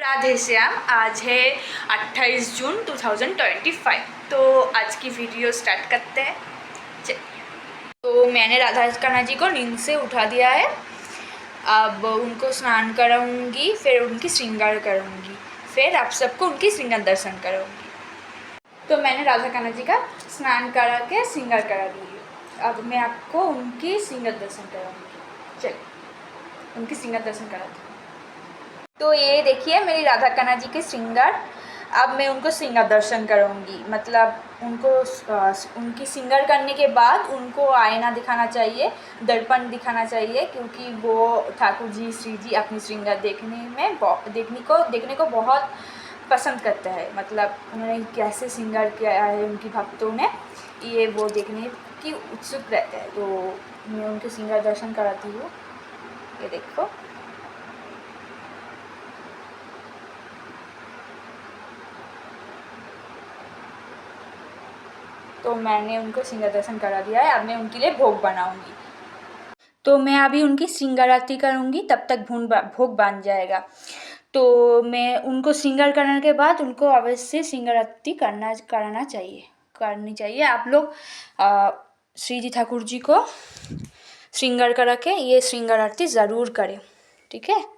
राधे श्याम। आज है 28 जून 2025। तो आज की वीडियो स्टार्ट करते हैं। तो मैंने राधा कान्हा जी को नींद से उठा दिया है। अब उनको स्नान कराऊंगी, फिर उनकी श्रृंगार करूंगी, फिर आप सबको उनकी श्रृंगार दर्शन कराऊंगी। तो मैंने राधा कान्हा जी का स्नान करा के श्रृंगार करा दी। अब मैं आपको उनकी श्रृंगार दर्शन कराऊंगी। चलिए उनकी श्रृंगार दर्शन कराती हूँ। तो ये देखिए मेरी राधा कान्हा जी के श्रृंगार। अब मैं उनको श्रृंगार दर्शन करूँगी, मतलब उनको उनकी श्रृंगार करने के बाद उनको आईना दिखाना चाहिए, दर्पण दिखाना चाहिए, क्योंकि वो ठाकुर जी श्री जी अपनी श्रृंगार देखने को बहुत पसंद करते हैं। मतलब उन्होंने कैसे श्रृंगार किया है उनकी भक्तों ने, ये वो देखने की उत्सुक रहते हैं। तो मैं उनके श्रृंगार दर्शन कराती हूँ। ये देखो, तो मैंने उनको श्रृंगार दर्शन करा दिया है। अब मैं उनके लिए भोग बनाऊंगी। तो मैं अभी उनकी श्रृंगार आरती करूंगी, तब तक भोग बन जाएगा। तो मैं उनको श्रृंगार करने के बाद उनको अवश्य श्रृंगार आरती करनी चाहिए। आप लोग श्री जी ठाकुर जी को श्रृंगार करा के ये श्रृंगार आरती ज़रूर करें, ठीक है।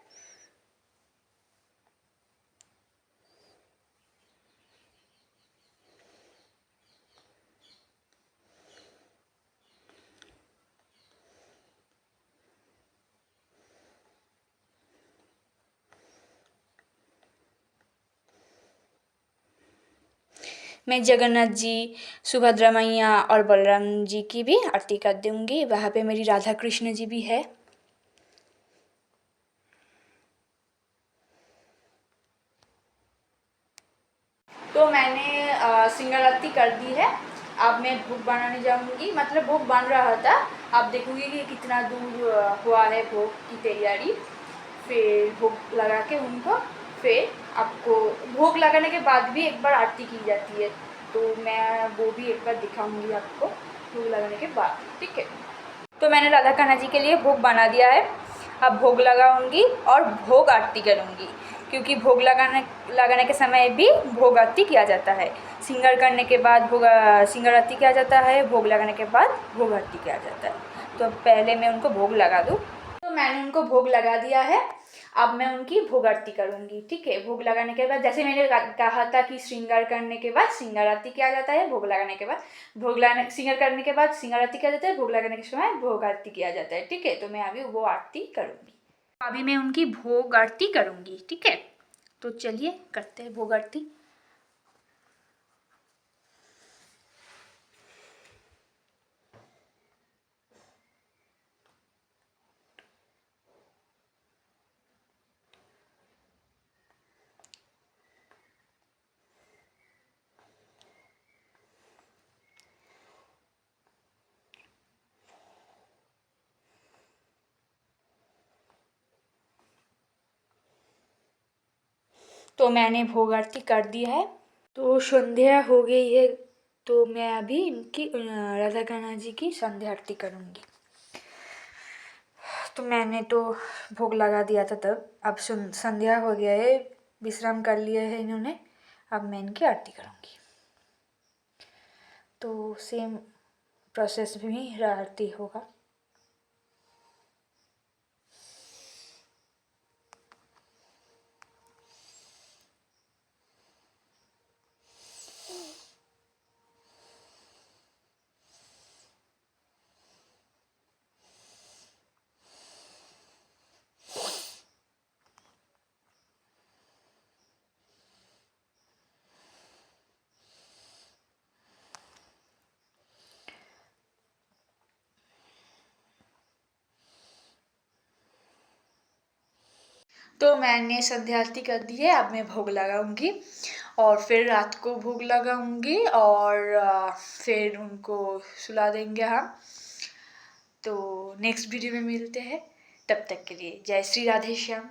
मैं जगन्नाथ जी, सुभद्रा मैया और बलराम जी की भी आरती कर दूंगी। वहाँ पे मेरी राधा कृष्ण जी भी है। तो मैंने श्रृंगार आरती कर दी है। अब मैं भोग बनाने जाऊंगी, मतलब भोग बन रहा था। अब देखूंगी कि कितना दूर हुआ है भोग की तैयारी। फिर भोग लगा के उनको, फिर आपको भोग लगाने के बाद भी एक बार आरती की जाती है, तो मैं वो भी एक बार दिखाऊंगी आपको भोग लगाने के बाद, ठीक है। तो मैंने राधा कान्हा जी के लिए भोग बना दिया है। अब भोग लगाऊंगी और भोग आरती करूंगी, क्योंकि भोग लगाने के समय भी भोग आरती किया जाता है। श्रृंगार करने के बाद श्रृंगार आरती किया जाता है, भोग लगाने के बाद भोग आरती किया जाता है। तो पहले मैं उनको भोग लगा दूँ। तो मैंने उनको भोग लगा दिया है। अब मैं उनकी भोग आरती करूँगी, ठीक है। भोग लगाने के बाद, जैसे मैंने कहा था कि श्रृंगार करने के बाद श्रृंगार आरती किया जाता है, भोग लगाने के बाद श्रृंगार करने के बाद श्रृंगार आरती किया जाता है, भोग लगाने के समय भोग आरती किया जाता है, ठीक है। तो मैं अभी वो आरती करूँगी। अभी मैं उनकी भोग आरती करूँगी, ठीक है। तो चलिए करते हैं भोग आरती। तो मैंने भोग आरती कर दी है। तो संध्या हो गई है। तो मैं अभी इनकी राधा कान्हा जी की संध्या आरती करूँगी। तो मैंने तो भोग लगा दिया था तब। अब संध्या हो गया है, विश्राम कर लिया है इन्होंने। अब मैं इनकी आरती करूँगी। तो सेम प्रोसेस भी आरती होगा। तो मैंने संध्या आरती कर दी है। अब मैं भोग लगाऊंगी और फिर रात को भोग लगाऊंगी और फिर उनको सुला देंगे हम। तो नेक्स्ट वीडियो में मिलते हैं, तब तक के लिए जय श्री राधे श्याम।